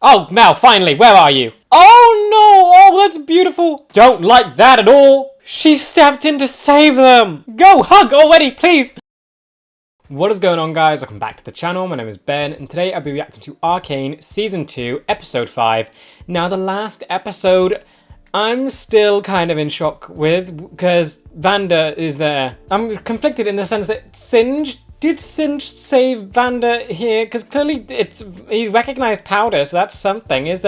Oh, Mel, finally, where are you? Oh no, oh, that's beautiful. Don't like that at all. She stepped in to save them. Go hug already, please. What is going on, guys? Welcome back to the channel. My name is Ben, and today I'll be reacting to Arcane Season 2, Episode 5. Now, the last episode, I'm still kind of in shock with, because Vander is there. I'm conflicted in the sense that did Singe save Vander here? Because clearly he recognized powder, so that's something. Is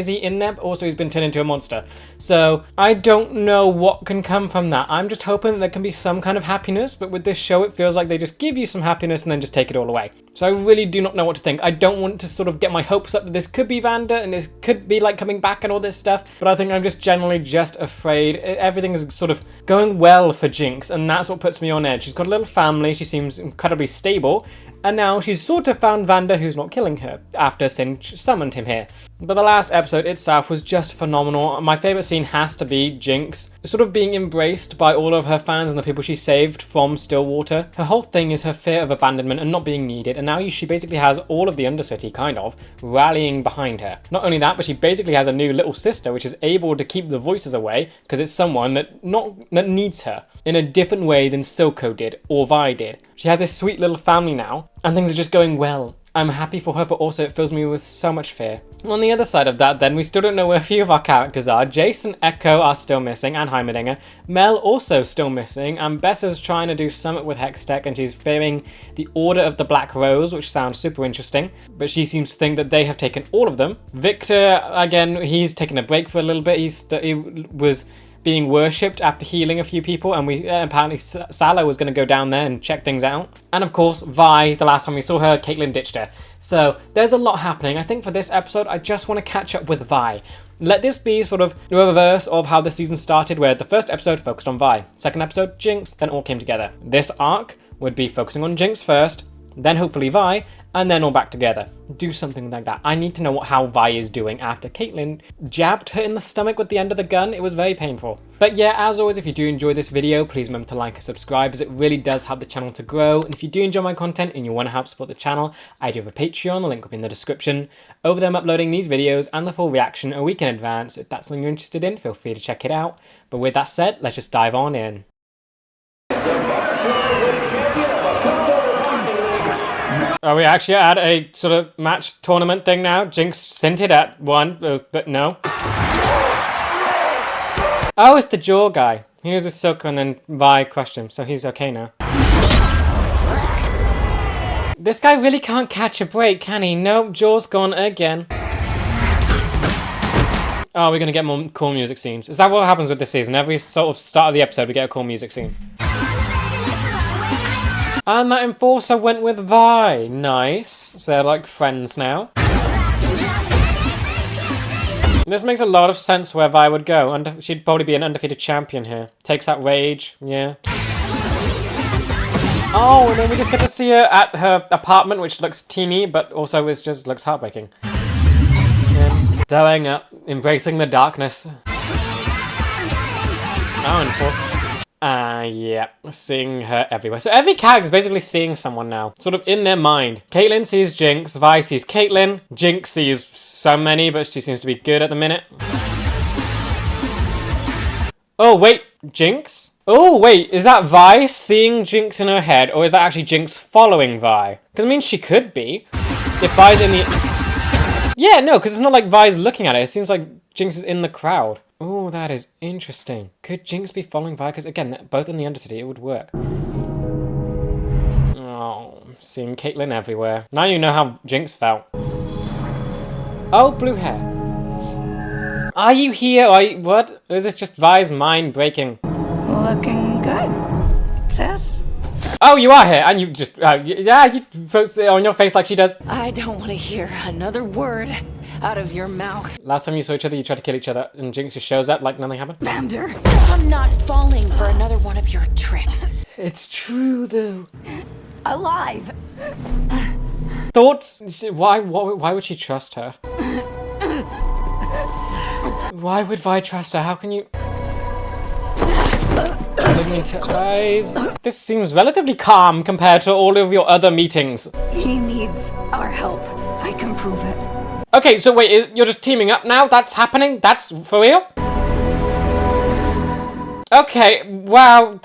he in there? Also, he's been turned into a monster. So I don't know what can come from that. I'm just hoping that there can be some kind of happiness, but with this show, it feels like they just give you some happiness and then just take it all away. So I really do not know what to think. I don't want to sort of get my hopes up that this could be Vander and this could be like coming back and all this stuff, but I think I'm just generally just afraid. Everything is sort of going well for Jinx, and that's what puts me on edge. She's got a little family. She seems incredibly stable, and now she's sort of found Vander, who's not killing her after Singe summoned him here. But the last episode itself was just phenomenal. My favourite scene has to be Jinx sort of being embraced by all of her fans and the people she saved from Stillwater. Her whole thing is her fear of abandonment and not being needed, and now she basically has all of the Undercity, kind of, rallying behind her. Not only that, but she basically has a new little sister which is able to keep the voices away because it's someone that needs her in a different way than Silco did or Vi did. She has this sweet little family now, and things are just going well. I'm happy for her, but also it fills me with so much fear. On the other side of that, then, we still don't know where a few of our characters are. Jayce and Echo are still missing, and Heimerdinger. Mel also still missing. Ambessa's trying to do Summit with Hextech, and she's fearing the Order of the Black Rose, which sounds super interesting, but she seems to think that they have taken all of them. Victor, again, he's taken a break for a little bit. He was being worshipped after healing a few people, and apparently Salah was going to go down there and check things out. And of course, Vi, the last time we saw her, Caitlyn ditched her. So there's a lot happening. I think for this episode, I just want to catch up with Vi. Let this be sort of the reverse of how the season started, where the first episode focused on Vi, second episode Jinx, then all came together. This arc would be focusing on Jinx first, then hopefully Vi, and then all back together. Do something like that. I need to know how Vi is doing after Caitlyn jabbed her in the stomach with the end of the gun. It was very painful. But yeah, as always, if you do enjoy this video, please remember to like and subscribe, as it really does help the channel to grow. And if you do enjoy my content and you want to help support the channel, I do have a Patreon, the link will be in the description. Over there I'm uploading these videos and the full reaction a week in advance. If that's something you're interested in, feel free to check it out. But with that said, let's just dive on in. Are we actually at a sort of match tournament thing now? Jinx sent it at one, but no. Oh, it's the Jaw guy. He was with Silco and then Vi crushed him, so he's okay now. This guy really can't catch a break, can he? Nope, Jaw's gone again. Oh, we're gonna get more cool music scenes. Is that what happens with this season? Every sort of start of the episode, we get a cool music scene. And that Enforcer went with Vi. Nice. So they're like friends now. This makes a lot of sense where Vi would go. She'd probably be an undefeated champion here. Takes that rage, yeah. Oh, and then we just get to see her at her apartment, which looks teeny, but also looks heartbreaking. Yeah. Throwing up, embracing the darkness. Oh, Enforcer. Yeah, seeing her everywhere. So every character is basically seeing someone now, sort of in their mind. Caitlyn sees Jinx, Vi sees Caitlyn, Jinx sees so many, but she seems to be good at the minute. Oh, wait, Jinx? Oh, wait, is that Vi seeing Jinx in her head, or is that actually Jinx following Vi? Because, I mean, she could be. If Vi's in the... Yeah, no, because it's not like Vi's looking at it. It seems like Jinx is in the crowd. Oh, that is interesting. Could Jinx be following Vi? Because again, both in the Undercity, it would work. Oh, seeing Caitlyn everywhere. Now you know how Jinx felt. Oh, blue hair. Are you here? What? Or is this just Vi's mind breaking? Looking good, sis. Oh, you are here, and you just, yeah, you post it on your face like she does. I don't want to hear another word out of your mouth. Last time you saw each other, you tried to kill each other, and Jinx just shows up like nothing happened. Vander, I'm not falling for another one of your tricks. It's true, though. Alive. Thoughts? Why would she trust her? Why would Vi trust her? How can you... Looking into her eyes. This seems relatively calm compared to all of your other meetings. He needs our help. I can prove it. Okay, so wait, you're just teaming up now? That's happening? That's for real? Okay, wow,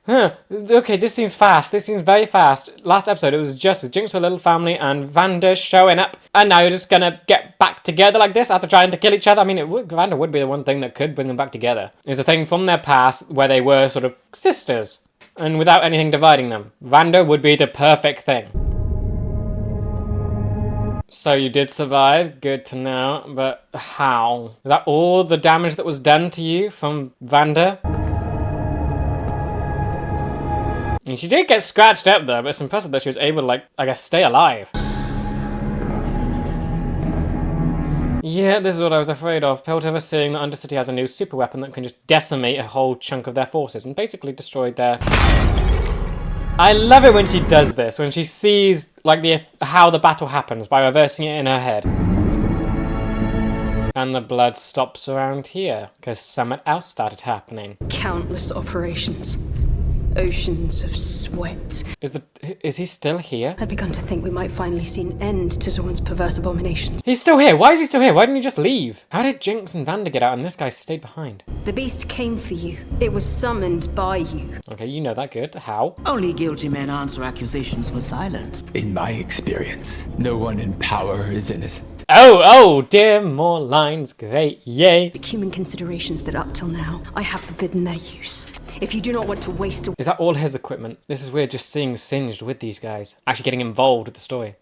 okay, this seems fast. This seems very fast. Last episode, it was just with Jinx, her little family, and Vander showing up. And now you're just gonna get back together like this after trying to kill each other? I mean, Vander would be the one thing that could bring them back together. Is a thing from their past where they were sort of sisters. And without anything dividing them. Vander would be the perfect thing. So you did survive, good to know, but how? Is that all the damage that was done to you from Vander? And she did get scratched up though, but it's impressive that she was able to, like, I guess, stay alive. Yeah, this is what I was afraid of. Piltover seeing that Undercity has a new super weapon that can just decimate a whole chunk of their forces and basically destroy their... I love it when she does this, when she sees, like, how the battle happens by reversing it in her head. And the blood stops around here, because something else started happening. Countless operations. Oceans of sweat. Is he still here? I'd begun to think we might finally see an end to Zorn's perverse abominations. He's still here! Why is he still here? Why didn't he just leave? How did Jinx and Vander get out and this guy stayed behind? The beast came for you. It was summoned by you. Okay, you know that good. How? Only guilty men answer accusations with silence. In my experience, no one in power is innocent. Oh dear, more lines, great, yay. The human considerations that up till now, I have forbidden their use. If you do not want to waste a... Is that all his equipment? This is weird just seeing Singed with these guys. Actually getting involved with the story.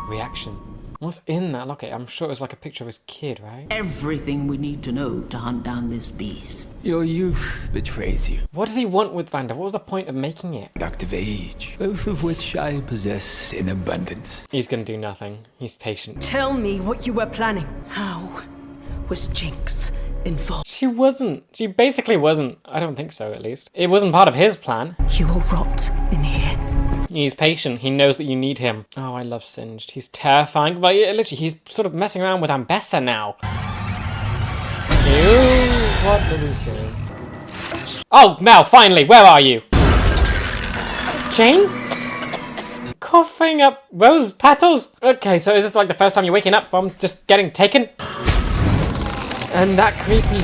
Reaction. What's in that locket? I'm sure it was like a picture of his kid, right? Everything we need to know to hunt down this beast. Your youth betrays you. What does he want with Vander? What was the point of making it? Productive age, both of which I possess in abundance. He's gonna do nothing. He's patient. Tell me what you were planning. How was Jinx involved? She wasn't. She basically wasn't. I don't think so, at least. It wasn't part of his plan. You will rot in here. He's patient. He knows that you need him. Oh, I love Singed. He's terrifying. But yeah, literally, he's sort of messing around with Ambessa now. Ew, what are we seeing? Oh, Mel, finally, where are you? Chains? Coughing up rose petals? Okay, so is this like the first time you're waking up from just getting taken? And that creepy...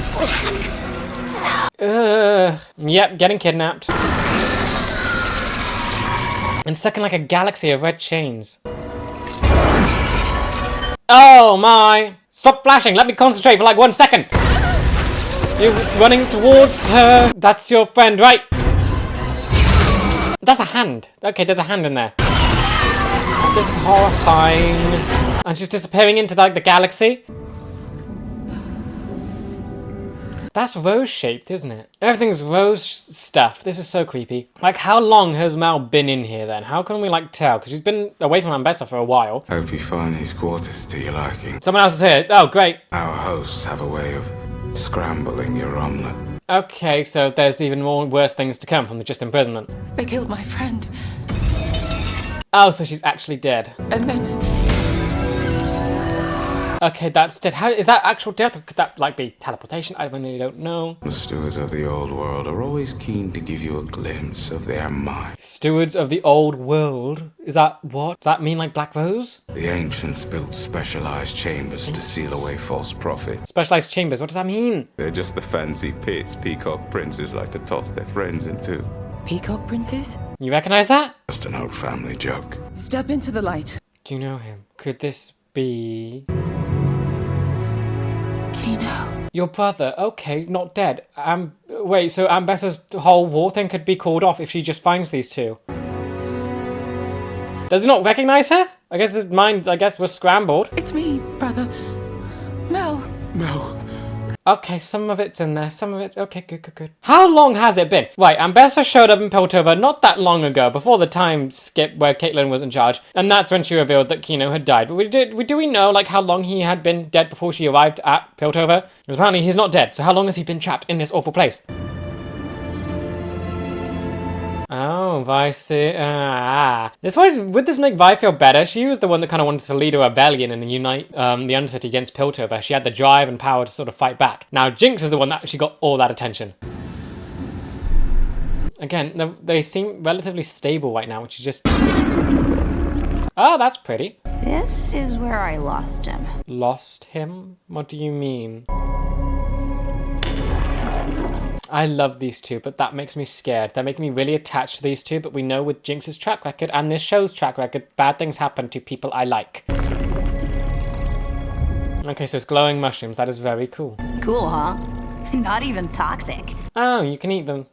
Yep, getting kidnapped. And stuck in like a galaxy of red chains. Oh my! Stop flashing, let me concentrate for like 1 second! You're running towards her. That's your friend, right? That's a hand. Okay, there's a hand in there. This is horrifying. And she's disappearing into like the galaxy. That's rose-shaped, isn't it? Everything's rose stuff. This is so creepy. Like, how long has Mal been in here, then? How can we, like, tell? Because she's been away from Ambessa for a while. Hope you find these quarters to your liking. Someone else is here. Oh, great. Our hosts have a way of scrambling your omelette. Okay, so there's even more worse things to come from the just imprisonment. They killed my friend. Oh, so she's actually dead. And then... Okay, that's dead. How is that actual death? Or could that, like, be teleportation? I really don't know. The stewards of the old world are always keen to give you a glimpse of their might. Stewards of the old world? Is that what? Does that mean, like, Black Rose? The ancients built specialized chambers to seal away false prophets. Specialized chambers, what does that mean? They're just the fancy pits peacock princes like to toss their friends into. Peacock princes? You recognize that? Just an old family joke. Step into the light. Do you know him? Could this be... Kino. Your brother, okay, not dead. Wait, so Ambessa's whole war thing could be called off if she just finds these two. Does he not recognize her? I guess his mind, was scrambled. It's me, brother. Mel. No. Okay, some of it's in there, some of it... Okay, good. How long has it been? Right, Ambessa showed up in Piltover not that long ago, before the time skip where Caitlyn was in charge, and that's when she revealed that Kino had died. But do we know, like, how long he had been dead before she arrived at Piltover? Because apparently he's not dead, so how long has he been trapped in this awful place? Oh, Vi would this make Vi feel better? She was the one that kind of wanted to lead a rebellion and unite the Undercity against Piltover. She had the drive and power to sort of fight back. Now Jinx is the one that actually got all that attention. Again, they seem relatively stable right now, which is just... Oh, that's pretty. This is where I lost him. Lost him? What do you mean? I love these two, but that makes me scared. They're making me really attached to these two, but we know with Jinx's track record and this show's track record, bad things happen to people I like. Okay, so it's glowing mushrooms. That is very cool. Cool, huh? Not even toxic. Oh, you can eat them.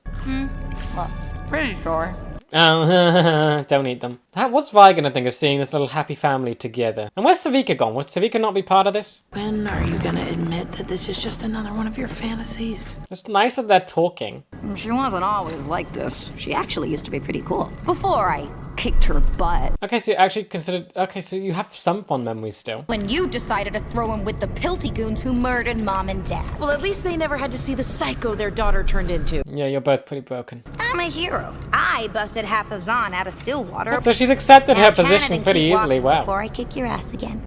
Well, pretty sure. Oh, don't eat them. What's Vi gonna think of seeing this little happy family together? And where's Savika gone? Would Savika not be part of this? When are you gonna admit that this is just another one of your fantasies? It's nice that they're talking. She wasn't always like this. She actually used to be pretty cool. Before I kicked her butt. Okay, so you actually considered... Okay, so you have some fond memories still. When you decided to throw him with the Pilty goons who murdered Mom and Dad. Well, at least they never had to see the psycho their daughter turned into. Yeah, you're both pretty broken. I'm a hero. I busted half of Zahn out of Stillwater. So she's accepted her Now Canada position can pretty keep easily, walking wow. Before I kick your ass again.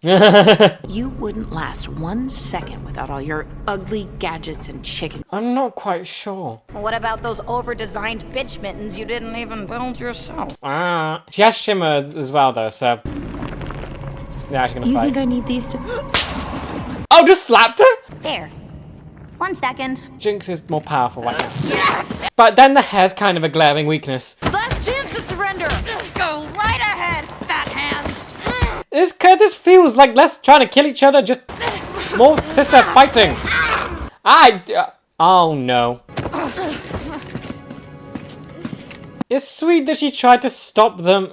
You wouldn't last 1 second without all your ugly gadgets and chicken. I'm not quite sure. What about those over-designed bitch mittens you didn't even build yourself? She has Shimmer as well, though, so... They're actually gonna You fight. think I need these to... Oh, just slapped her? There. 1 second. Jinx is more powerful right now. But then the hair's kind of a glaring weakness. Last chance to surrender! Go right ahead, fat hands. This feels like less trying to kill each other, just more sister fighting. Oh no. It's sweet that she tried to stop them.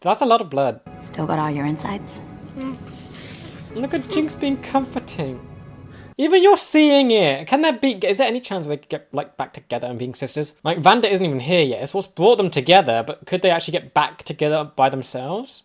That's a lot of blood. Still got all your insides? Look at Jinx being comforting. Even you're seeing it. Can there be... Is there any chance they could get, like, back together and being sisters? Like, Vander isn't even here yet. It's what's brought them together, but could they actually get back together by themselves?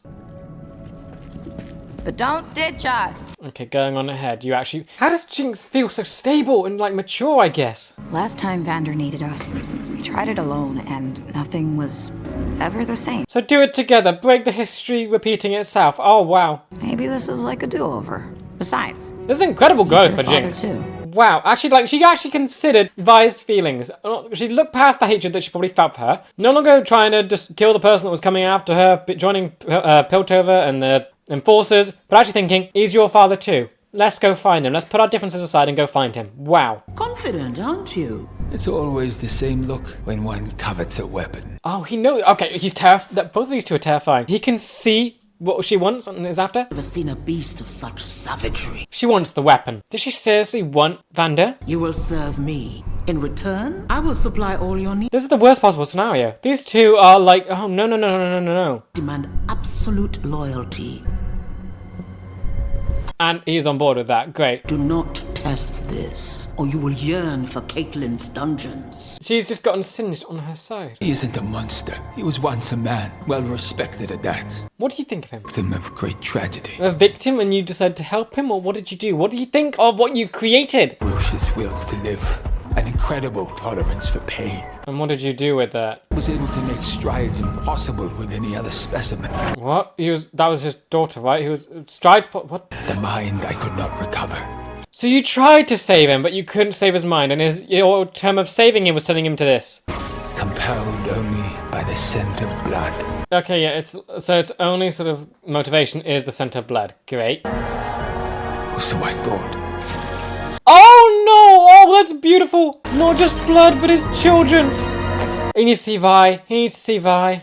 But don't ditch us. Okay, going on ahead. You actually... How does Jinx feel so stable and, like, mature, I guess? Last time Vander needed us, we tried it alone and nothing was ever the same. So do it together. Break the history repeating itself. Oh, wow. Maybe this is like a do-over. Besides, This is incredible growth for your father Jinx. too. Wow, actually, like, she actually considered Vi's feelings. She looked past the hatred that she probably felt for her. No longer trying to just kill the person that was coming after her, joining Piltover and the Enforcers, but actually thinking, he's your father too. Let's go find him. Let's put our differences aside and go find him. Wow. Confident, aren't you? It's always the same look when one covets a weapon. Oh, he knows. Okay, he's terrified. Both of these two are terrifying. He can see what she wants and is after. Ever seen a beast of such savagery? She wants the weapon. Does she seriously want Vander? You will serve me. In return, I will supply all your needs. This is the worst possible scenario. These two are like, oh, no. Demand absolute loyalty. And he's on board with that. Great. Do not test this, or you will yearn for Caitlyn's dungeons. She's just gotten singed on her side. He isn't a monster. He was once a man, well respected at that. What do you think of him? Victim of great tragedy. A victim and you decided to help him, or what did you do? What do you think of what you created? Ferocious will to live. An incredible tolerance for pain. And what did you do with that? Was able to make strides impossible with any other specimen. What? That was his daughter, right? He was strides. What? The mind I could not recover. So you tried to save him, but you couldn't save his mind, and your term of saving him was turning him to this. Compelled only by the scent of blood. Okay, yeah. Its only sort of motivation is the scent of blood. Great. So I thought. Oh no! Oh, that's beautiful. Not just blood, but his children. He needs to see Vi. He needs to see Vi.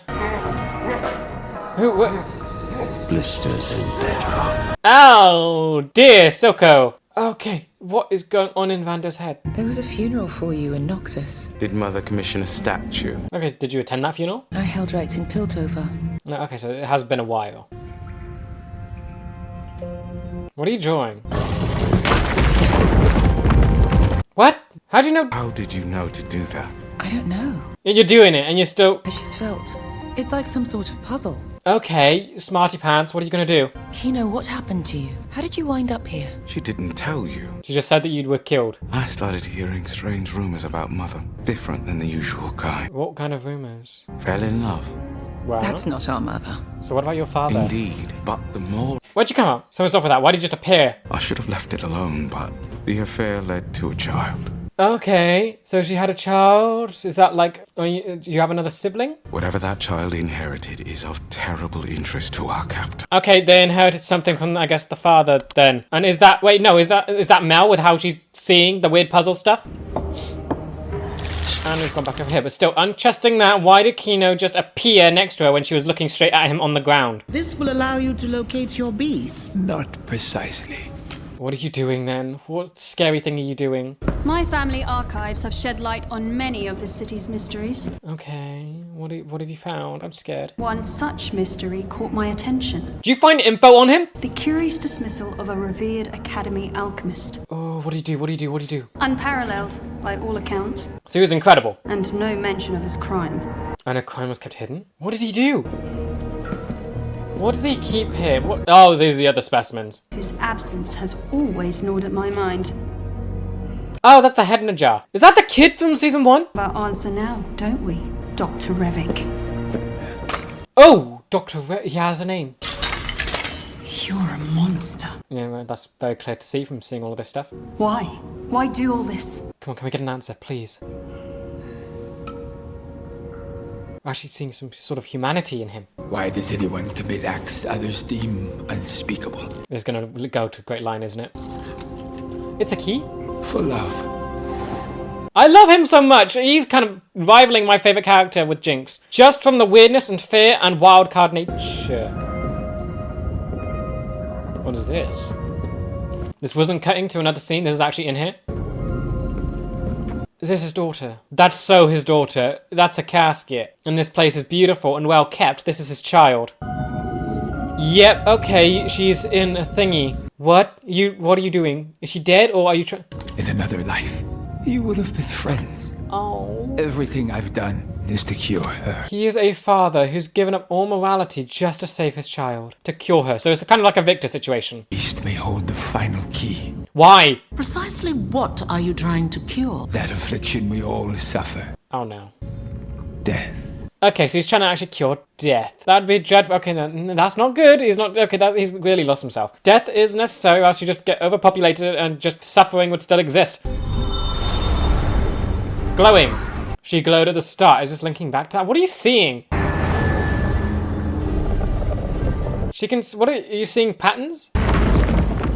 Who? What? Blisters and Bedrock. Oh dear, Silco. Okay, what is going on in Vander's head? There was a funeral for you in Noxus. Did Mother commission a statue? Okay, did you attend that funeral? I held rights in Piltover. No, okay, so it has been a while. What are you drawing? What? How do you know? How did you know to do that? I don't know. You're doing it and you're still... I just felt. It's like some sort of puzzle. Okay, smarty pants, what are you gonna do? Kino, what happened to you? How did you wind up here? She didn't tell you. She just said that you were killed. I started hearing strange rumors about Mother, different than the usual kind. What kind of rumors? Fell in love. Well, That's not our mother. so what about your father? Indeed, but the more... Where'd you come up? So let's off with that. Why did you just appear? I should have left it alone, but the affair led to a child. Okay, so she had a child. Is that like, do you have another sibling? Whatever that child inherited is of terrible interest to our captain. Okay, they inherited something from, I guess, the father then. And is that, wait, no, is that Mel with how she's seeing the weird puzzle stuff? And we've gone back over here, but still, untrusting that, why did Kino just appear next to her when she was looking straight at him on the ground? This will allow you to locate your beast. Not precisely. What are you doing then? What scary thing are you doing? My family archives have shed light on many of the city's mysteries. Okay, what have you found? I'm scared. One such mystery caught my attention. Do you find info on him? The curious dismissal of a revered academy alchemist. Oh, what do you do? What do you do? What do you do? Unparalleled, by all accounts. So he was incredible. And no mention of his crime. And a crime was kept hidden? What did he do? What does he keep here? What? Oh, these are the other specimens. Whose absence has always gnawed at my mind. Oh, that's a head in a jar. Is that the kid from season 1? Our answer now, don't we, Dr. Revik? Oh, he has a name. You're a monster. Yeah, well, that's very clear to see from seeing all of this stuff. Why? Why do all this? Come on, can we get an answer, please? We're actually seeing some sort of humanity in him. Why does anyone commit acts others deem unspeakable? It's gonna go to a great line, isn't it? It's a key? For love. I love him so much. He's kind of rivaling my favorite character with Jinx. Just from the weirdness and fear and wild card nature. What is this? This wasn't cutting to another scene. This is actually in here. Is this his daughter? That's so his daughter. That's a casket. And this place is beautiful and well kept. This is his child. Yep, okay, she's in a thingy. What are you doing? Is she dead or are you In another life, you would have been friends. Oh. Everything I've done is to cure her. He is a father who's given up all morality just to save his child. To cure her. So it's kind of like a Victor situation. Beast may hold the final key. Why? Precisely what are you trying to cure? That affliction we all suffer. Oh no. Death. Okay, so he's trying to actually cure death. That'd be dreadful. Okay, no, that's not good. He's not... Okay, he's really lost himself. Death is necessary, or else you just get overpopulated and just suffering would still exist. Glowing. She glowed at the start. Is this linking back to that? What are you seeing? She can... What are you seeing? Patterns?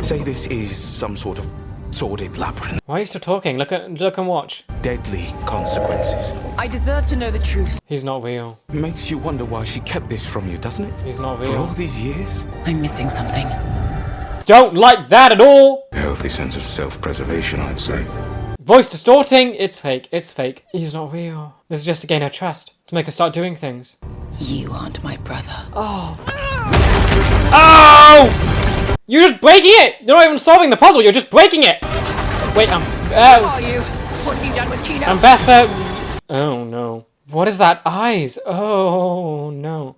Say this is some sort of sordid labyrinth. Why are you still talking? Look and watch. Deadly consequences. I deserve to know the truth. He's not real. Makes you wonder why she kept this from you, doesn't it? He's not For all real. these years? I'm missing something. Don't like that at all! A healthy sense of self-preservation, I'd say. Voice distorting. It's fake. It's fake. He's not real. This is just to gain her trust. To make her start doing things. You aren't my brother. Oh! You're just breaking it! You're not even solving the puzzle, you're just breaking it! Wait, Who are you? What have you done with Kino? Ambessa! Oh no. What is that? Eyes! Oh no.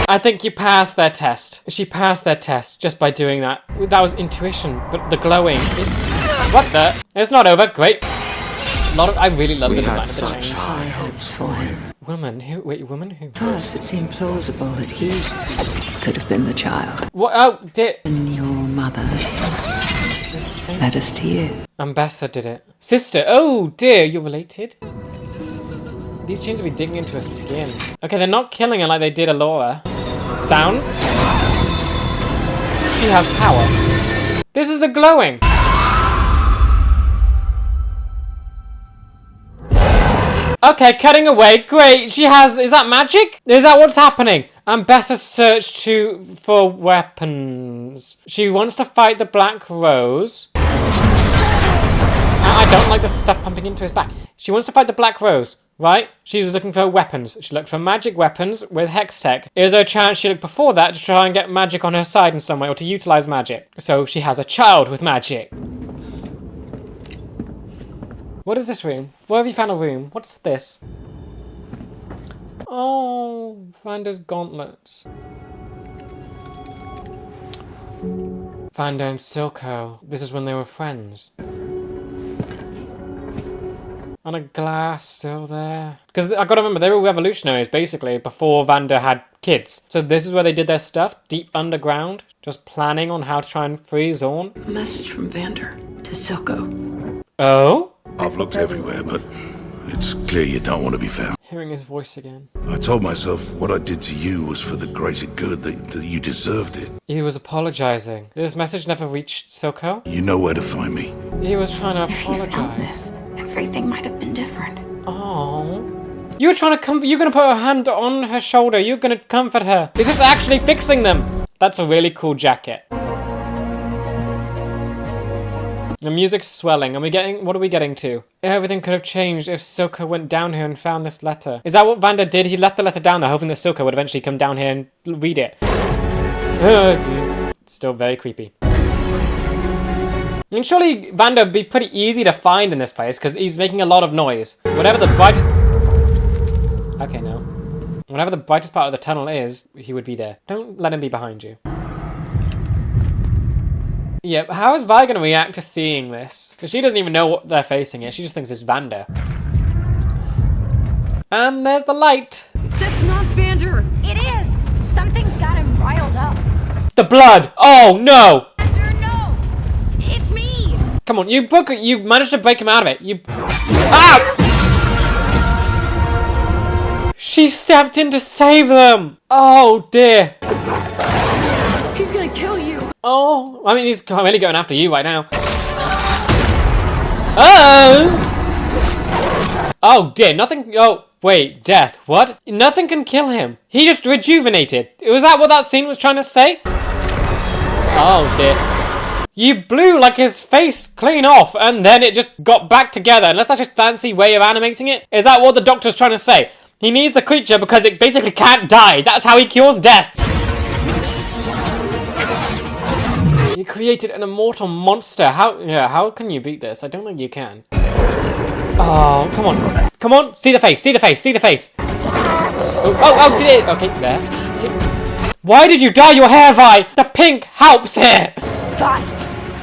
I think you passed their test. She passed their test just by doing that. That was intuition, but the glowing. What the? It's not over. Great. I really love the design of the chains. High hopes for him. Woman who? Wait, woman who? First, it seemed plausible that he could have been the child. What? Oh, did And your mother led us to you. Ambessa did it. Sister. Oh dear, you're related. These chains will be digging into her skin. Okay, they're not killing her like they did Alora. Sounds. She has power. This is the glowing. Okay, cutting away. Great. She has... Is that magic? Is that what's happening? Ambessa searched for weapons. She wants to fight the Black Rose. I don't like the stuff pumping into his back. She wants to fight the Black Rose, right? She was looking for weapons. She looked for magic weapons with Hextech. Is there a chance she looked before that to try and get magic on her side in some way or to utilize magic? So she has a child with magic. What is this room? Where have you found a room? What's this? Oh, Vander's gauntlets. Vander and Silco. This is when they were friends. And a glass still there. Because I gotta remember, they were revolutionaries, basically, before Vander had kids. So this is where they did their stuff, deep underground, just planning on how to try and free Zorn. A message from Vander. to Silco. Oh? I've looked everywhere, but it's clear you don't want to be found. Hearing his voice again. I told myself what I did to you was for the greater good, that you deserved it. He was apologizing. This message never reached Silco? You know where to find me. He was trying to If he found apologize. this, everything might have been different. Oh. You were trying to comfort. You're gonna put a hand on her shoulder. You're gonna comfort her. Is this actually fixing them? That's a really cool jacket. The music's swelling. What are we getting to? Everything could have changed if Silco went down here and found this letter. Is that what Vander did? He left the letter down there, hoping that Silco would eventually come down here and read it. Still very creepy. And surely Vander would be pretty easy to find in this place, because he's making a lot of noise. Whatever the brightest... Okay, no. Whatever the brightest part of the tunnel is, he would be there. Don't let him be behind you. Yep, how is Vi going to react to seeing this? Because she doesn't even know what they're facing here. She just thinks it's Vander. And there's the light. That's not Vander. It is. Something's got him riled up. The blood! Oh, no! Vander, no! It's me! Come on, you managed to break him out of it. Ah! She stepped in to save them! Oh, dear. He's gonna kill you. Oh, I mean, he's really going after you right now. Oh! Oh, dear, nothing... Oh, wait, death, what? Nothing can kill him. He just rejuvenated. Was that what that scene was trying to say? Oh, dear. You blew, like, his face clean off, and then it just got back together. Unless that's just a fancy way of animating it. Is that what the doctor's trying to say? He needs the creature because it basically can't die. That's how he cures death. You created an immortal monster. How can you beat this? I don't think you can. Oh, come on. Come on. See the face. See the face. See the face. Oh, did it? Okay, there. Why did you dye your hair, Vi? The pink helps here. Vi,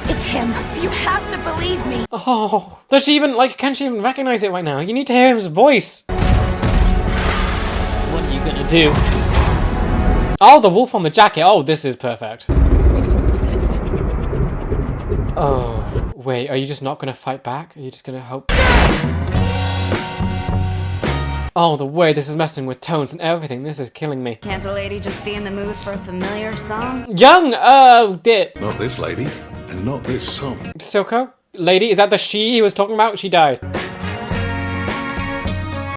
it's him. You have to believe me. Oh, does she even, can she even recognize it right now? You need to hear his voice. What are you gonna do? Oh, the wolf on the jacket. Oh, this is perfect. Oh, wait, are you just not gonna fight back? Are you just gonna hope? Oh, the way this is messing with tones and everything. This is killing me. Can't a lady just be in the mood for a familiar song? Young! Oh, dear. Not this lady, and not this song. Silco? Lady, is that the she he was talking about? She died.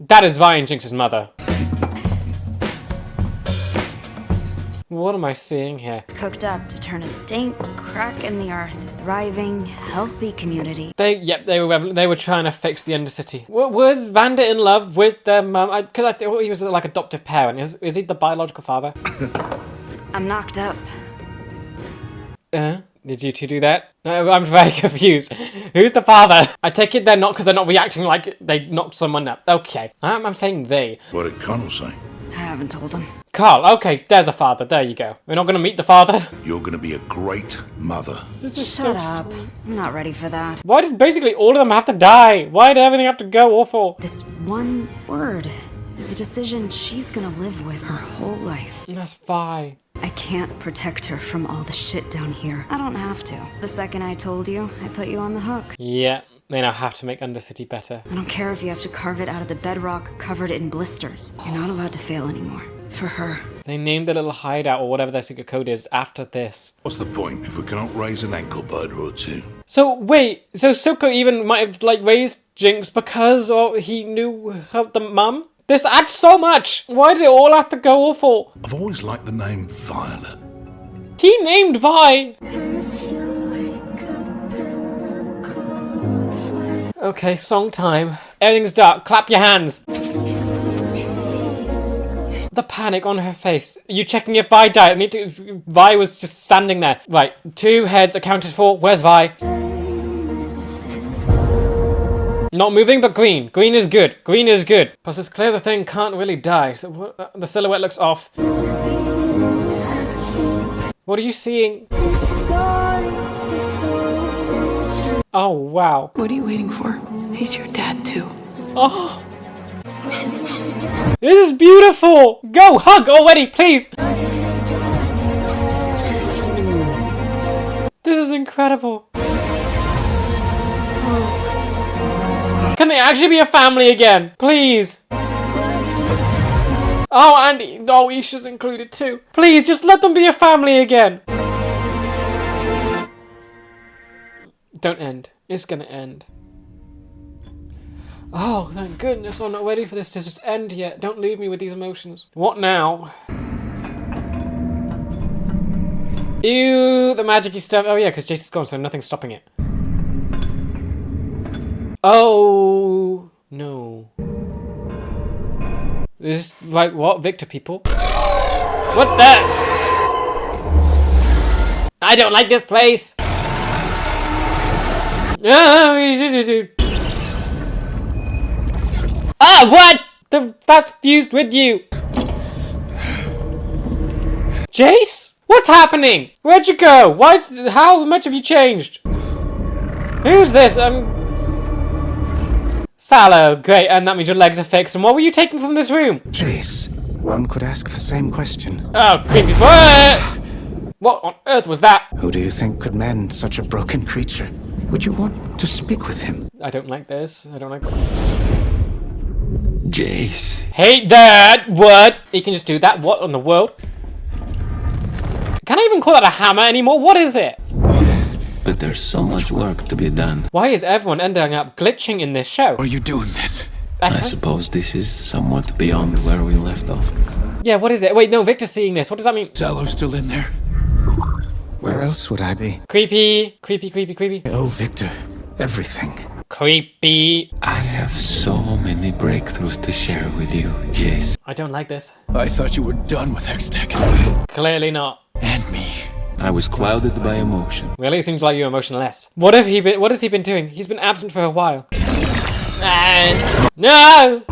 That is Vi and Jinx's mother. What am I seeing here? It's cooked up to turn a dank crack in the earth, thriving, healthy community. They were trying to fix the Undercity. Was Vander in love with their mum? Because I thought he was like adoptive parent. Is he the biological father? I'm knocked up. Did you two do that? No, I'm very confused. Who's the father? I take it they're not because they're not reacting like they knocked someone up. Okay, I'm saying they. What did Connell say? I haven't told him. Carl, okay, there's a father. There you go. We're not going to meet the father. You're going to be a great mother. This is Shut up. I'm not ready for that. Why did basically all of them have to die? Why did everything have to go awful? This one word is a decision she's gonna live with her whole life. That's fine. I can't protect her from all the shit down here. I don't have to. The second I told you, I put you on the hook. Yeah, they now have to make Undercity better. I don't care if you have to carve it out of the bedrock covered in blisters. You're not allowed to fail anymore. For her. They named the little hideout or whatever their secret code is after this. What's the point if we can't raise an ankle biter or two? So wait, so Silco even might have raised Jinx because he knew the mum? This adds so much. Why did it all have to go awful? I've always liked the name Violet. He named Vi. Okay, song time. Everything's dark. Clap your hands. The panic on her face. Are you checking if Vi died? Vi was just standing there. Right, 2 heads accounted for. Where's Vi? Not moving, but green. Green is good. Green is good. Plus, it's clear the thing can't really die. So the silhouette looks off. What are you seeing? Oh, wow. What are you waiting for? He's your dad, too. Oh. This is beautiful! Go hug already, please! This is incredible. Can they actually be a family again? Please. Oh, and Isha's included too. Please, just let them be a family again. Don't end. It's gonna end. Oh, thank goodness I'm not ready for this to just end yet. Don't leave me with these emotions. What now? Ew, the magic-y stuff. Oh yeah, because Jayce is gone, so nothing's stopping it. Oh, no. This is like what? Victor people? What the? I don't like this place. Ah, what? That's fused with you. Jayce? What's happening? Where'd you go? Why? How much have you changed? Who's this? Sallow. Great, and that means your legs are fixed. And what were you taking from this room? Jayce, one could ask the same question. Oh, creepy boy! What on earth was that? Who do you think could mend such a broken creature? Would you want to speak with him? I don't like this. I don't like... Jayce. Hate that! What? You can just do that? What in the world? Can I even call that a hammer anymore? What is it? But there's so much work to be done. Why is everyone ending up glitching in this show? Are you doing this? I suppose this is somewhat beyond where we left off. Yeah, what is it? Wait, no, Victor's seeing this. What does that mean? Sallow's still in there. Where else would I be? Creepy. Creepy, creepy, creepy. Oh, Victor. Everything. Creepy. I have so many breakthroughs to share with you, Jayce. I don't like this. I thought you were done with Hextech. Clearly not. And me. I was clouded by emotion. Really, it seems like you're emotionless. What has he been doing? He's been absent for a while. And no!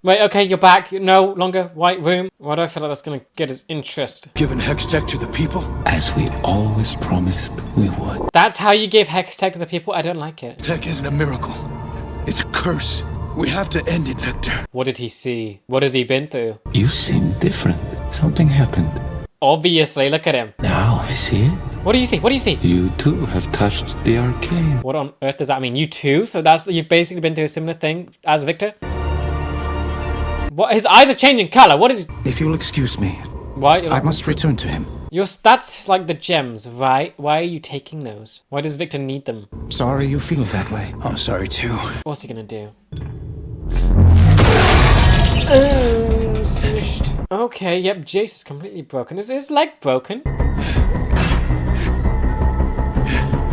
Wait, okay, you're back. No longer white room. Why do I feel like that's gonna get his interest? Giving Hextech to the people? As we always promised we would. That's how you give Hextech to the people? I don't like it. Tech isn't a miracle. It's a curse. We have to end it, Victor. What did he see? What has he been through? You seem different. Something happened. Obviously, look at him. Now I see it. What do you see? What do you see? You too have touched the arcane. What on earth does that mean? You too? So you've basically been through a similar thing as Victor? What? His eyes are changing color. What is? If you'll excuse me, why? I must return to him. That's like the gems, right? Why are you taking those? Why does Victor need them? Sorry you feel that way. I'm sorry too. What's he gonna do? Oh, smushed. Okay, yep, Jayce is completely broken. Is his leg broken?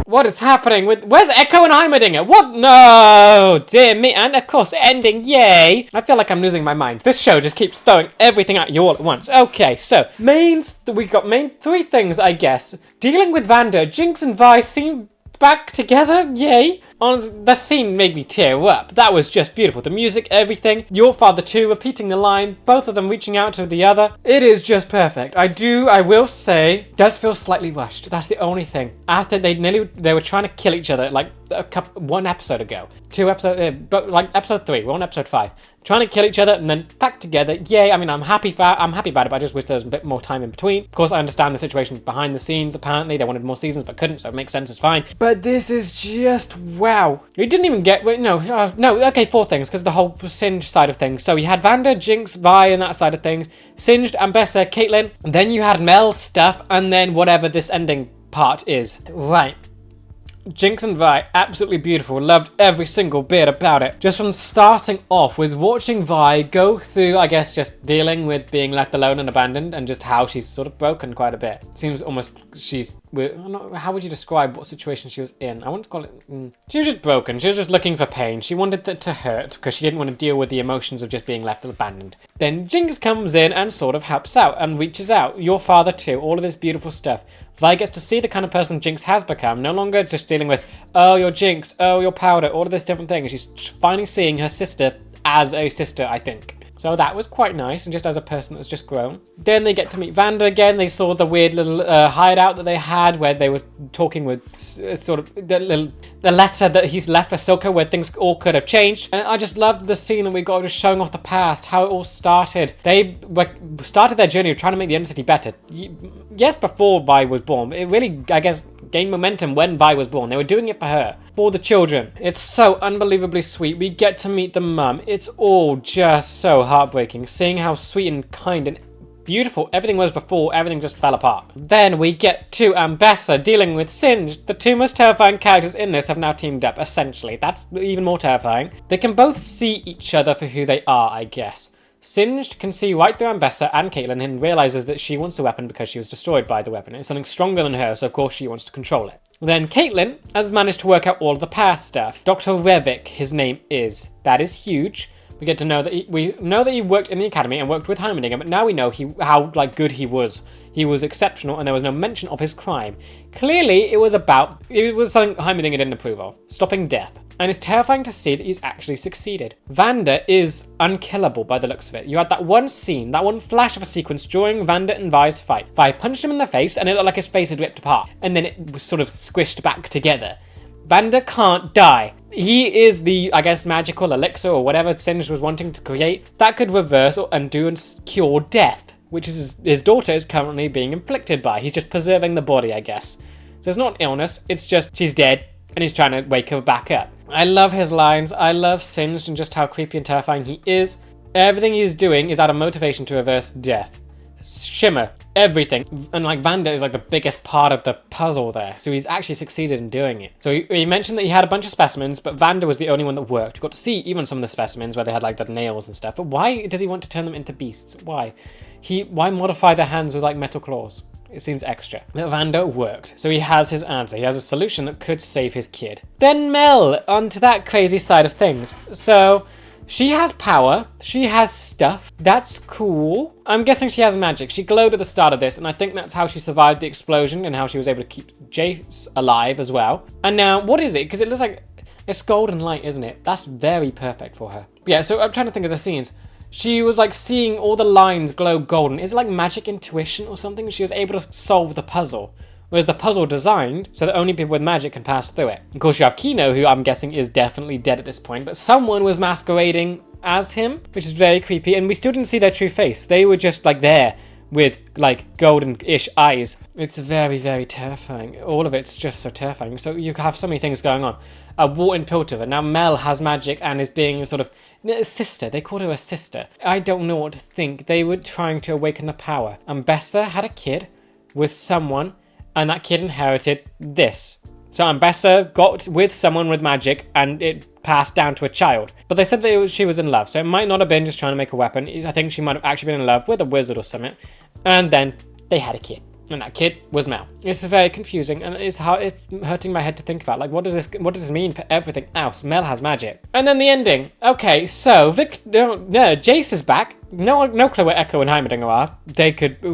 What is happening with... Where's Echo and Heimerdinger? What? No! Dear me. And of course, ending. Yay! I feel like I'm losing my mind. This show just keeps throwing everything at you all at once. Okay, so, we got three things, I guess. Dealing with Vander, Jinx and Vi seem back together. Yay! The scene made me tear up. That was just beautiful. The music, everything. Your father too, repeating the line. Both of them reaching out to the other. It is just perfect. I will say, does feel slightly rushed. That's the only thing. After they were trying to kill each other like one episode ago. But like episode 3, we're on episode 5. Trying to kill each other and then back together. Yay, I mean, I'm happy about it, but I just wish there was a bit more time in between. Of course, I understand the situation behind the scenes. Apparently, they wanted more seasons, but couldn't, so it makes sense, it's fine. But this is just, wow. We didn't even get, okay, 4 things, because the whole Singed side of things. So you had Vander, Jinx, Vi, and that side of things. Singed, Ambessa, Caitlyn. And then you had Mel stuff, and then whatever this ending part is. Right. Jinx and Vi, absolutely beautiful. Loved every single bit about it. Just from starting off with watching Vi go through, I guess, just dealing with being left alone and abandoned and just how she's sort of broken quite a bit. It seems almost how would you describe what situation she was in? I want to call it... She was just broken. She was just looking for pain. She wanted it to hurt because she didn't want to deal with the emotions of just being left abandoned. Then Jinx comes in and sort of helps out and reaches out. Your father too. All of this beautiful stuff. Vi gets to see the kind of person Jinx has become. No longer just dealing with, oh, you're Jinx, oh, you're Powder, all of this different things. She's finally seeing her sister as a sister, I think. So that was quite nice, and just as a person that's just grown. Then they get to meet Vander again. They saw the weird little hideout that they had where they were talking with sort of the letter that he's left for Silka where things all could have changed. And I just loved the scene that we got just showing off the past, how it all started. They started their journey of trying to make the Undercity better. Yes, before Vi was born. It really, I guess, gained momentum when Vi was born. They were doing it for her, for the children. It's so unbelievably sweet. We get to meet the mum. It's all just so heartbreaking, seeing how sweet and kind and beautiful everything was before everything just fell apart. Then we get to Ambessa dealing with Singed. The two most terrifying characters in this have now teamed up, essentially. That's even more terrifying. They can both see each other for who they are, I guess. Singed can see right through Ambessa and Caitlyn and realizes that she wants the weapon because she was destroyed by the weapon. It's something stronger than her, so of course she wants to control it. Then Caitlyn has managed to work out all of the past stuff. Dr. Revik, his name is. That is huge. We get to know that we know that he worked in the academy and worked with Heimerdinger, but now we know how good he was. He was exceptional, and there was no mention of his crime. Clearly, it was something Heimerdinger didn't approve of, stopping death. And it's terrifying to see that he's actually succeeded. Vander is unkillable by the looks of it. You had that one scene, that one flash of a sequence during Vander and Vi's fight. Vi punched him in the face, and it looked like his face had ripped apart, and then it was sort of squished back together. Vander can't die. He is the, I guess, magical elixir or whatever Singed was wanting to create that could reverse or undo and cure death, which is his daughter is currently being inflicted by. He's just preserving the body, I guess. So it's not an illness, it's just she's dead and he's trying to wake her back up. I love his lines. I love Singed and just how creepy and terrifying he is. Everything he's doing is out of motivation to reverse death. Shimmer, everything. And like Vander is like the biggest part of the puzzle there. So he's actually succeeded in doing it. So he mentioned that he had a bunch of specimens, but Vander was the only one that worked. We got to see even some of the specimens where they had like the nails and stuff. But why does he want to turn them into beasts? Why? Why modify their hands with like metal claws? It seems extra. But Vander worked. So he has his answer. He has a solution that could save his kid. Then Mel, onto that crazy side of things. So she has power, she has stuff, that's cool. I'm guessing she has magic. She glowed at the start of this, and I think that's how she survived the explosion and how she was able to keep Jayce alive as well. And now, what is it? Because it looks like it's golden light, isn't it? That's very perfect for her. Yeah, so I'm trying to think of the scenes. She was like seeing all the lines glow golden. Is it like magic intuition or something? She was able to solve the puzzle. Whereas the puzzle designed so that only people with magic can pass through it. Of course, you have Kino, who I'm guessing is definitely dead at this point, but someone was masquerading as him, which is very creepy, and we still didn't see their true face. They were just like there with like golden-ish eyes. It's very, very terrifying. All of it's just so terrifying. So you have so many things going on. A Wharton Piltover. Now Mel has magic and is being sort of a sister. They called her a sister. I don't know what to think. They were trying to awaken the power. Ambessa had a kid with someone, and that kid inherited this. So Ambessa got with someone with magic and it passed down to a child. But they said that she was in love, so it might not have been just trying to make a weapon. I think she might have actually been in love with a wizard or something. And then they had a kid. And that kid was Mel. It's very confusing, and it's hurting my head to think about. Like, what does this mean for everything else? Mel has magic. And then the ending. Okay, so Jayce is back. No clue where Echo and Heimerdinger are.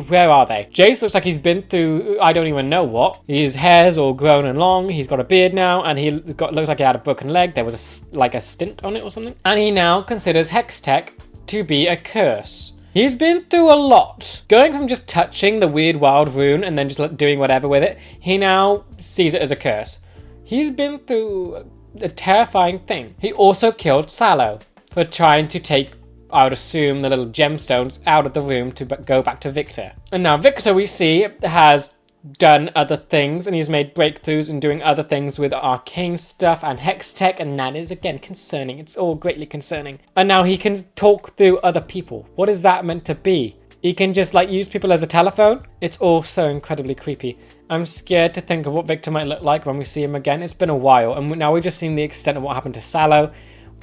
Where are they? Jayce looks like he's been through, I don't even know what. His hair's all grown and long. He's got a beard now, and looks like he had a broken leg. There was a stint on it or something. And he now considers Hextech to be a curse. He's been through a lot. Going from just touching the weird wild rune and then just doing whatever with it, he now sees it as a curse. He's been through a terrifying thing. He also killed Sallow for trying to take, I would assume, the little gemstones out of the room to go back to Victor. And now Victor, we see, has done other things, and he's made breakthroughs and doing other things with Arcane stuff and Hextech, and that is again concerning. It's all greatly concerning. And now he can talk through other people. What is that meant to be? He can just like use people as a telephone? It's all so incredibly creepy. I'm scared to think of what Victor might look like when we see him again. It's been a while, and now we've just seen the extent of what happened to Sallow.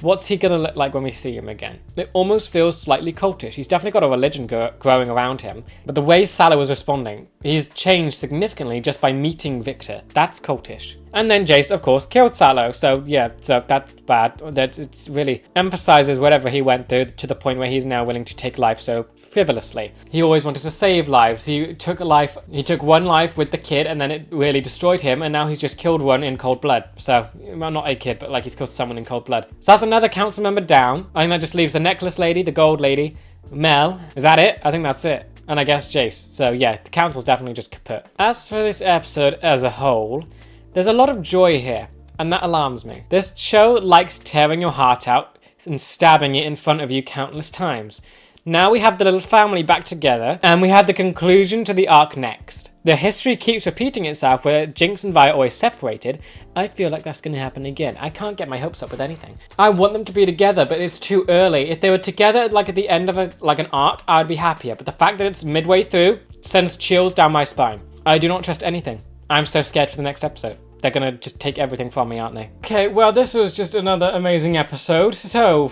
What's he gonna look like when we see him again? It almost feels slightly cultish. He's definitely got a religion growing around him. But the way Sallow was responding, he's changed significantly just by meeting Victor. That's cultish. And then Jayce, of course, killed Sallow. So yeah, so that's bad. That it's really emphasizes whatever he went through to the point where he's now willing to take life so frivolously. He always wanted to save lives. He took one life with the kid, and then it really destroyed him, and now he's just killed one in cold blood. So, well, not a kid, but like he's killed someone in cold blood. So that's another council member down. I think that just leaves the necklace lady, the gold lady, Mel. Is that it? I think that's it. And I guess Jayce. So yeah, the council's definitely just kaput. As for this episode as a whole, there's a lot of joy here, and that alarms me. This show likes tearing your heart out and stabbing it in front of you countless times. Now we have the little family back together, and we have the conclusion to the arc next. The history keeps repeating itself where Jinx and Vi are always separated. I feel like that's going to happen again. I can't get my hopes up with anything. I want them to be together, but it's too early. If they were together like at the end of an arc, I would be happier. But the fact that it's midway through sends chills down my spine. I do not trust anything. I'm so scared for the next episode. They're gonna just take everything from me, aren't they? Okay, well, this was just another amazing episode. So,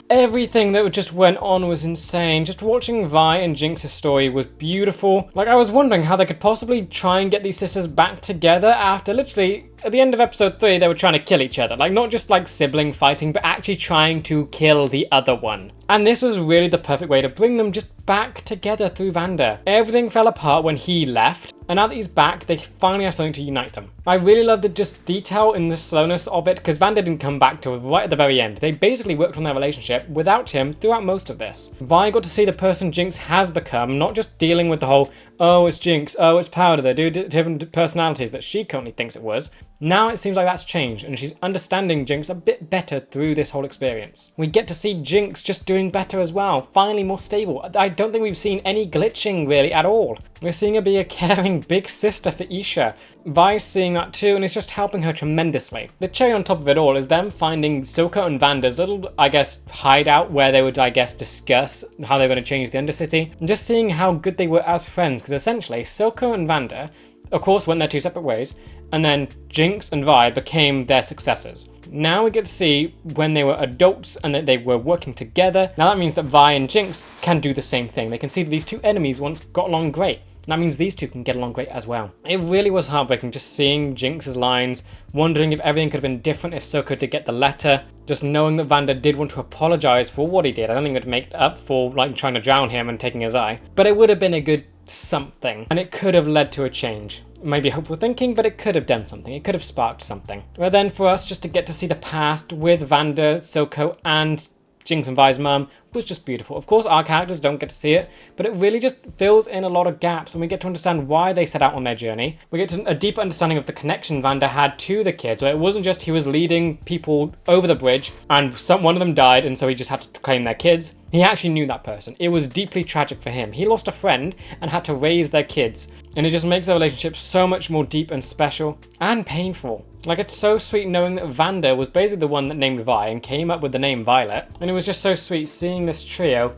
everything that just went on was insane. Just watching Vi and Jinx's story was beautiful. Like, I was wondering how they could possibly try and get these sisters back together after literally, at the end of episode 3, they were trying to kill each other. Like, not just like sibling fighting, but actually trying to kill the other one. And this was really the perfect way to bring them just back together through Vander. Everything fell apart when he left, and now that he's back, they finally have something to unite them. I really love the just detail in the slowness of it, because Vander didn't come back till right at the very end. They basically worked on their relationship without him throughout most of this. Vi got to see the person Jinx has become, not just dealing with the whole, oh, it's Jinx, oh, it's Powder, they do different personalities that she currently thinks it was. Now it seems like that's changed, and she's understanding Jinx a bit better through this whole experience. We get to see Jinx just doing better as well, finally more stable. I don't think we've seen any glitching really at all. We're seeing her be a caring big sister for Isha. Vi's seeing that too, and it's just helping her tremendously. The cherry on top of it all is them finding Silco and Vander's little, I guess, hideout where they would, I guess, discuss how they were going to change the Undercity, and just seeing how good they were as friends, because essentially Silco and Vander, of course, went their two separate ways, and then Jinx and Vi became their successors. Now we get to see when they were adults and that they were working together. Now that means that Vi and Jinx can do the same thing. They can see that these two enemies once got along great. That means these two can get along great as well. It really was heartbreaking just seeing Jinx's lines, wondering if everything could have been different if Silco did get the letter, just knowing that Vander did want to apologize for what he did. I don't think it would make up for like trying to drown him and taking his eye, but it would have been a good something, and it could have led to a change. Maybe hopeful thinking, but it could have done something. It could have sparked something. But then for us just to get to see the past with Vander, Silco, and Jinx and Vi's mum was just beautiful. Of course, our characters don't get to see it, but it really just fills in a lot of gaps, and we get to understand why they set out on their journey. We get to a deeper understanding of the connection Vander had to the kids, where it wasn't just he was leading people over the bridge and one of them died and so he just had to claim their kids. He actually knew that person. It was deeply tragic for him. He lost a friend and had to raise their kids, and it just makes the relationship so much more deep and special and painful. Like, it's so sweet knowing that Vander was basically the one that named Vi and came up with the name Violet, and it was just so sweet seeing this trio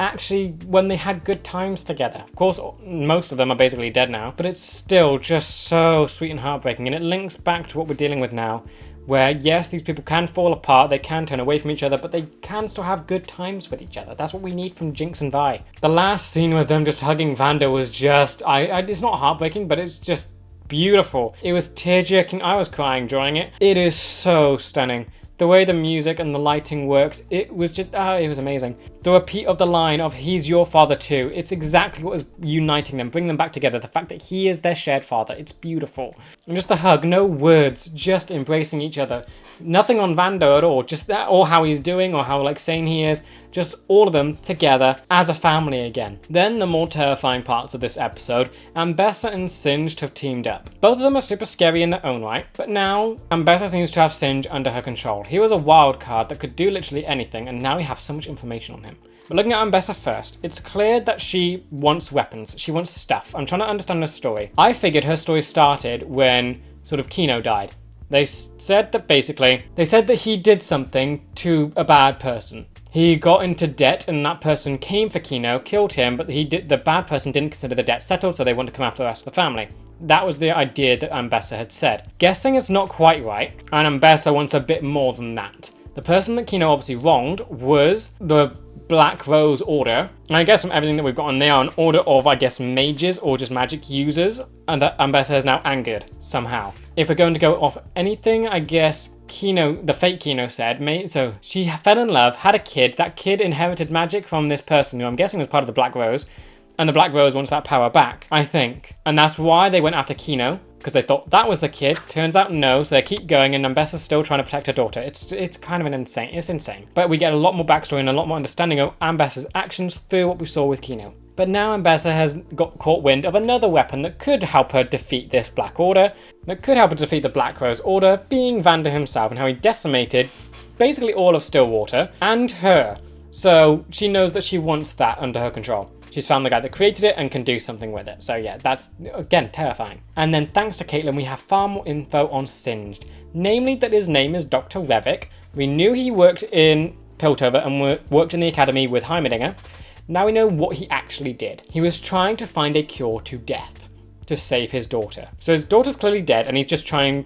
actually when they had good times together. Of course, most of them are basically dead now, but it's still just so sweet and heartbreaking, and it links back to what we're dealing with now, where yes, these people can fall apart, they can turn away from each other, but they can still have good times with each other. That's what we need from Jinx and Vi. The last scene with them just hugging Vander was just, it's not heartbreaking, but it's just beautiful. It was tear-jerking. I was crying during it. It is so stunning. The way the music and the lighting works, it was just, it was amazing. The repeat of the line of he's your father too, it's exactly what is uniting them, bringing them back together. The fact that he is their shared father, it's beautiful. And just the hug, no words, just embracing each other. Nothing on Vander at all, just that, or how he's doing, or how like sane he is. Just all of them together as a family again. Then the more terrifying parts of this episode, Ambessa and Singed have teamed up. Both of them are super scary in their own right, but now Ambessa seems to have Singed under her control. He was a wild card that could do literally anything, and now we have so much information on him. But looking at Ambessa first, it's clear that she wants weapons, she wants stuff. I'm trying to understand her story. I figured her story started when sort of Kino died. They said that he did something to a bad person. He got into debt and that person came for Kino, killed him, but the bad person didn't consider the debt settled, so they wanted to come after the rest of the family. That was the idea that Ambessa had said. Guessing it's not quite right, and Ambessa wants a bit more than that. The person that Kino obviously wronged was the Black Rose Order. And I guess from everything that we've got on, they are an order of, I guess, mages or just magic users, and that Ambessa is now angered somehow. If we're going to go off anything, I guess Kino, the fake Kino said, so she fell in love, had a kid, that kid inherited magic from this person who I'm guessing was part of the Black Rose, and the Black Rose wants that power back, I think. And that's why they went after Kino, because they thought that was the kid. Turns out no, so they keep going, and Ambessa's still trying to protect her daughter. It's kind of it's insane. But we get a lot more backstory and a lot more understanding of Ambessa's actions through what we saw with Kino. But now Ambessa has got caught wind of another weapon that could help her defeat this Black Order, that could help her defeat the Black Rose Order, being Vander himself, and how he decimated basically all of Stillwater and her. So she knows that she wants that under her control. She's found the guy that created it and can do something with it. So yeah, that's, again, terrifying. And then thanks to Caitlyn, we have far more info on Singed. Namely that his name is Dr. Revik. We knew he worked in Piltover and worked in the academy with Heimerdinger. Now we know what he actually did. He was trying to find a cure to death to save his daughter. So his daughter's clearly dead and he's just trying,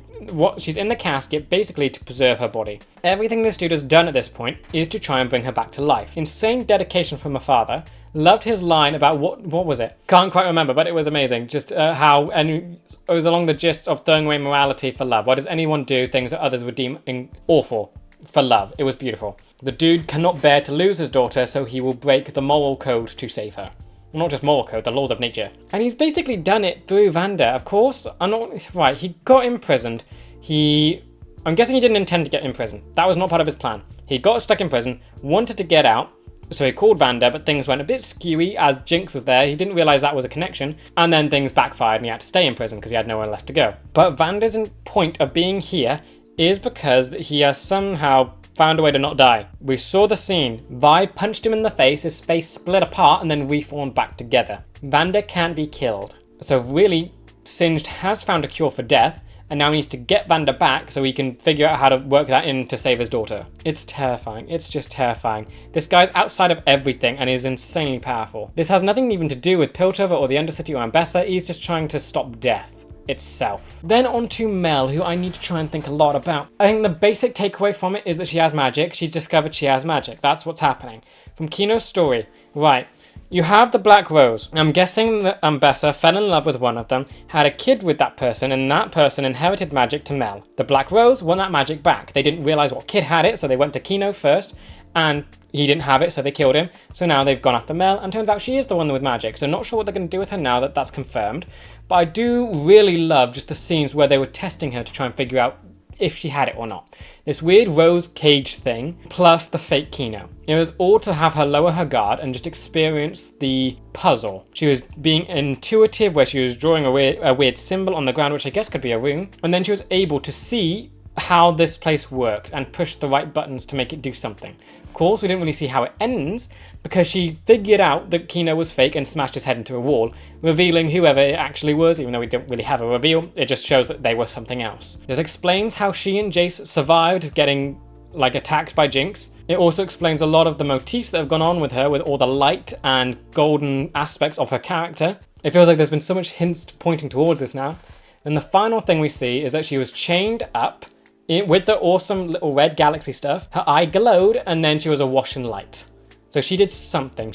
she's in the casket basically to preserve her body. Everything this dude has done at this point is to try and bring her back to life. Insane dedication from a father. Loved his line about what was it? Can't quite remember, but it was amazing. Just how, and it was along the gist of throwing away morality for love. Why does anyone do things that others would deem awful for love? It was beautiful. The dude cannot bear to lose his daughter, so he will break the moral code to save her. Well, not just moral code, the laws of nature. And he's basically done it through Vander, of course. Right, he got imprisoned. I'm guessing he didn't intend to get imprisoned. That was not part of his plan. He got stuck in prison, wanted to get out, so he called Vander, but things went a bit skewy as Jinx was there. He didn't realise that was a connection, and then things backfired and he had to stay in prison because he had nowhere left to go. But Vander's point of being here is because he has somehow found a way to not die. We saw the scene. Vi punched him in the face, his face split apart and then reformed back together. Vander can't be killed. So really, Singed has found a cure for death, and now he needs to get Vander back so he can figure out how to work that in to save his daughter. It's terrifying. It's just terrifying. This guy's outside of everything and is insanely powerful. This has nothing even to do with Piltover or the Undercity or Ambessa. He's just trying to stop death itself. Then on to Mel, who I need to try and think a lot about. I think the basic takeaway from it is that she has magic. She discovered she has magic. That's what's happening. From Kino's story, right. You have the Black Rose. I'm guessing that Ambessa fell in love with one of them, had a kid with that person, and that person inherited magic to Mel. The Black Rose won that magic back. They didn't realise what kid had it, so they went to Kino first, and he didn't have it, so they killed him. So now they've gone after Mel, and turns out she is the one with magic. So not sure what they're going to do with her now that that's confirmed. But I do really love just the scenes where they were testing her to try and figure out if she had it or not. This weird rose cage thing, plus the fake Kino. It was all to have her lower her guard and just experience the puzzle. She was being intuitive, where she was drawing a weird symbol on the ground, which I guess could be a rune. And then she was able to see how this place works and push the right buttons to make it do something. Of course, we didn't really see how it ends because she figured out that Kino was fake and smashed his head into a wall, revealing whoever it actually was. Even though we didn't really have a reveal, it just shows that they were something else. This explains how she and Jayce survived getting attacked by Jinx. It also explains a lot of the motifs that have gone on with her, with all the light and golden aspects of her character. It feels like there's been so much hints pointing towards this now. And the final thing we see is that she was chained up with the awesome little red galaxy stuff. Her eye glowed and then she was awash in light. So she did something.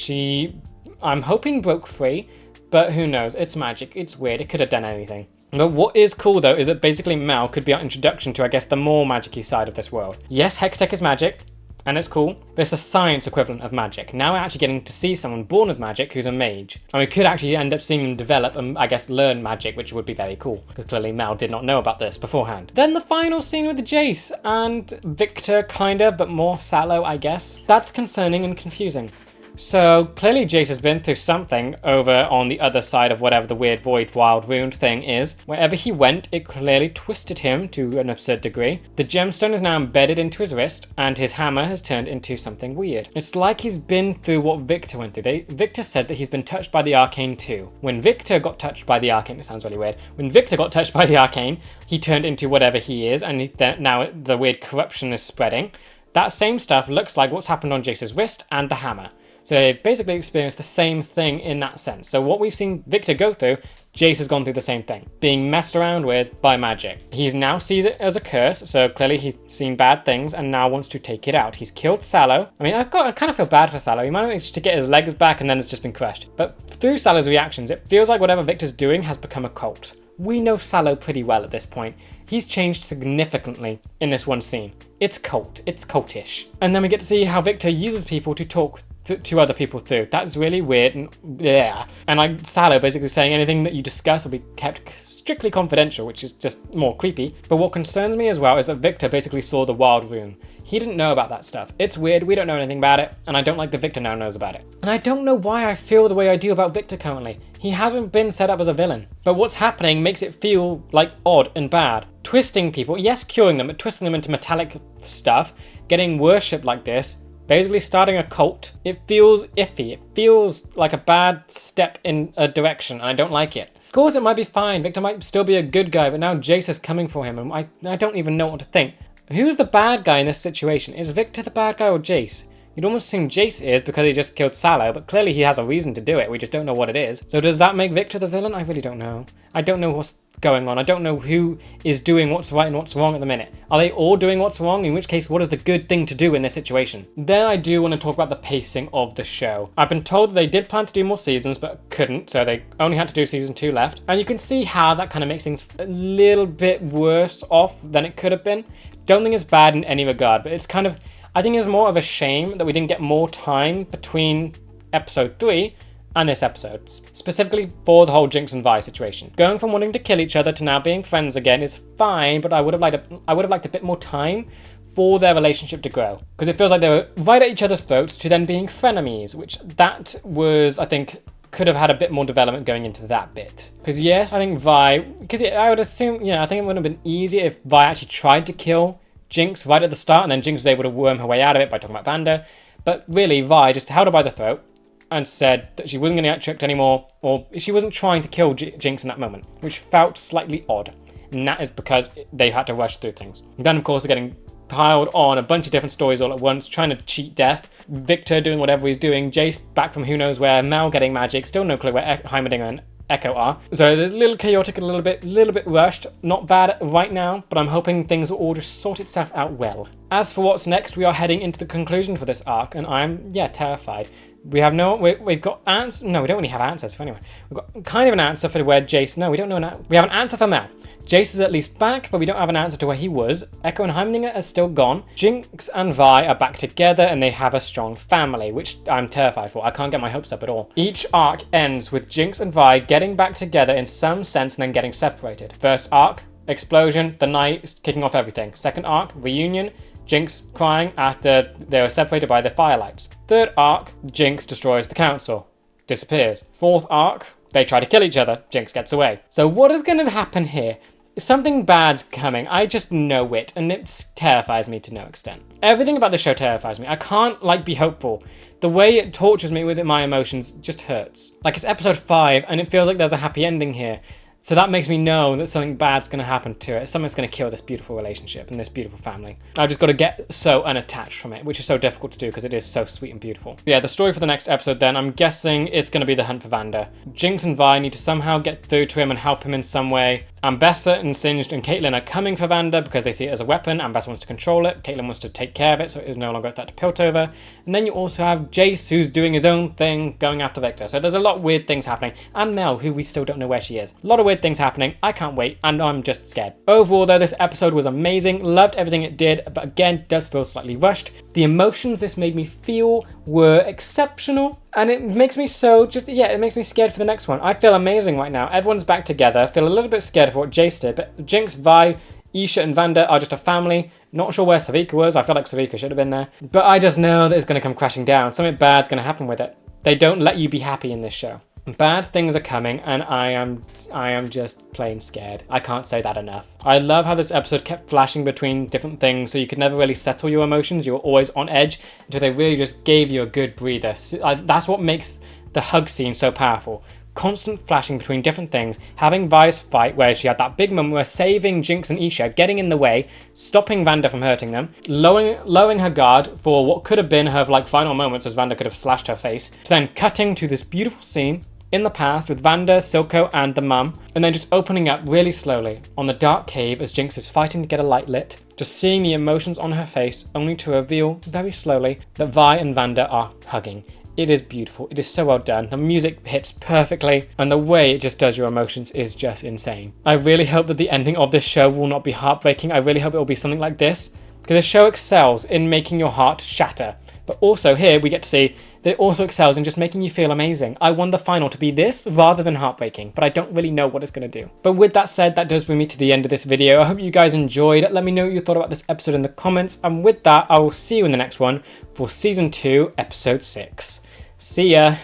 I'm hoping broke free, but who knows? It's magic. It's weird. It could have done anything. But what is cool though is that basically Mel could be our introduction to, I guess, the more magic-y side of this world. Yes, Hextech is magic, and it's cool, but it's the science equivalent of magic. Now we're actually getting to see someone born with magic who's a mage. And we could actually end up seeing them develop and, I guess, learn magic, which would be very cool, because clearly Mel did not know about this beforehand. Then the final scene with Jayce and Victor, kinda, but more sallow, I guess. That's concerning and confusing. So clearly Jayce has been through something over on the other side of whatever the weird void wild ruined thing is. Wherever he went, it clearly twisted him to an absurd degree. The gemstone is now embedded into his wrist and his hammer has turned into something weird. It's like he's been through what Victor went through. Victor said that he's been touched by the Arcane too. When Victor got touched by the Arcane, it sounds really weird. When Victor got touched by the Arcane, he turned into whatever he is, and now the weird corruption is spreading. That same stuff looks like what's happened on Jayce's wrist and the hammer. So they basically experienced the same thing in that sense. So what we've seen Victor go through, Jayce has gone through the same thing, being messed around with by magic. He now sees it as a curse, so clearly he's seen bad things and now wants to take it out. He's killed Sallow. I mean, I kind of feel bad for Sallow. He managed to get his legs back and then it's just been crushed. But through Sallow's reactions, it feels like whatever Victor's doing has become a cult. We know Sallow pretty well at this point. He's changed significantly in this one scene. It's cultish. And then we get to see how Victor uses people to talk to other people through. That's really weird and yeah. And like Sallow basically saying anything that you discuss will be kept strictly confidential, which is just more creepy. But what concerns me as well is that Victor basically saw the wild rune. He didn't know about that stuff. It's weird, we don't know anything about it, and I don't like that Victor now knows about it. And I don't know why I feel the way I do about Victor currently. He hasn't been set up as a villain. But what's happening makes it feel like odd and bad. Twisting people, yes, curing them, but twisting them into metallic stuff, getting worshipped like this, basically starting a cult. It feels iffy. It feels like a bad step in a direction, and I don't like it. Of course, it might be fine. Victor might still be a good guy, but now Jayce is coming for him, and I don't even know what to think. Who's the bad guy in this situation? Is Victor the bad guy or Jayce? You'd almost assume Jayce is because he just killed Sallow, but clearly he has a reason to do it. We just don't know what it is. So does that make Victor the villain? I really don't know. I don't know what's going on. I don't know who is doing what's right and what's wrong at the minute. Are they all doing what's wrong? In which case, what is the good thing to do in this situation? Then I do want to talk about the pacing of the show. I've been told that they did plan to do more seasons, but couldn't, so they only had to do season 2 left. And you can see how that kind of makes things a little bit worse off than it could have been. Don't think it's bad in any regard, but it's kind of, I think it's more of a shame that we didn't get more time between episode 3 and this episode, specifically for the whole Jinx and Vi situation. Going from wanting to kill each other to now being friends again is fine, but I would have liked a bit more time for their relationship to grow, because it feels like they were right at each other's throats to then being frenemies, which that was, I think, could have had a bit more development going into that bit. Because yes, I think Vi, because I would assume, yeah, I think it would have been easier if Vi actually tried to kill Jinx right at the start, and then Jinx was able to worm her way out of it by talking about Vander. But really, Vi just held her by the throat and said that she wasn't going to get tricked anymore, or she wasn't trying to kill Jinx in that moment, which felt slightly odd. And that is because they had to rush through things. Then, of course, they're getting piled on a bunch of different stories all at once, trying to cheat death. Victor doing whatever he's doing, Jayce back from who knows where, Mel getting magic, still no clue where Heimerdinger and Echo are. So there's a little chaotic, a little bit rushed. Not bad right now, but I'm hoping things will all just sort itself out well. As for what's next, we are heading into the conclusion for this arc, and I'm, terrified. We have we've got answers. No, we don't really have answers for anyone. We've got kind of an answer for where Jayce, no, we don't know. We have an answer for Mel. Jayce is at least back, but we don't have an answer to where he was. Echo and Heimerdinger are still gone. Jinx and Vi are back together, and they have a strong family, which I'm terrified for. I can't get my hopes up at all. Each arc ends with Jinx and Vi getting back together in some sense and then getting separated. First arc, explosion, the night kicking off everything. Second arc, reunion, Jinx crying after they were separated by the firelights. Third arc, Jinx destroys the council, disappears. Fourth arc, they try to kill each other, Jinx gets away. So what is going to happen here? Something bad's coming. I just know it, and it terrifies me to no extent. Everything about the show terrifies me. I can't, be hopeful. The way it tortures me with my emotions just hurts. It's episode 5, and it feels like there's a happy ending here. So that makes me know that something bad's going to happen to it. Something's going to kill this beautiful relationship and this beautiful family. I've just got to get so unattached from it, which is so difficult to do because it is so sweet and beautiful. But yeah, the story for the next episode then, I'm guessing it's going to be the hunt for Vander. Jinx and Vi need to somehow get through to him and help him in some way. Ambessa and Singed and Caitlyn are coming for Vander because they see it as a weapon. Ambessa wants to control it. Caitlyn wants to take care of it so it is no longer a threat to Piltover. And then you also have Jayce, who's doing his own thing, going after Victor. So there's a lot of weird things happening. And Mel, who we still don't know where she is. A lot of weird things happening. I can't wait, and I'm just scared. Overall though, this episode was amazing. Loved everything it did, but again, does feel slightly rushed. The emotions this made me feel were exceptional. And it makes me it makes me scared for the next one. I feel amazing right now. Everyone's back together. I feel a little bit scared of what Jayce did, but Jinx, Vi, Isha and Vander are just a family. Not sure where Savika was. I feel like Savika should have been there. But I just know that it's going to come crashing down. Something bad's going to happen with it. They don't let you be happy in this show. Bad things are coming, and I am just plain scared. I can't say that enough. I love how this episode kept flashing between different things, so you could never really settle your emotions. You were always on edge until they really just gave you a good breather. That's what makes the hug scene so powerful. Constant flashing between different things, having Vi's fight where she had that big moment where saving Jinx and Isha, getting in the way, stopping Vander from hurting them, lowering her guard for what could have been her final moments as Vander could have slashed her face, to then cutting to this beautiful scene in the past with Vander, Silco and the mum, and then just opening up really slowly on the dark cave as Jinx is fighting to get a light lit, just seeing the emotions on her face only to reveal very slowly that Vi and Vander are hugging. It is beautiful. It is so well done. The music hits perfectly, and the way it just does your emotions is just insane. I really hope that the ending of this show will not be heartbreaking. I really hope it will be something like this, because the show excels in making your heart shatter. But also here we get to see that it also excels in just making you feel amazing. I want the final to be this rather than heartbreaking, but I don't really know what it's going to do. But with that said, that does bring me to the end of this video. I hope you guys enjoyed. Let me know what you thought about this episode in the comments. And with that, I will see you in the next one for Season 2, Episode 6. See ya!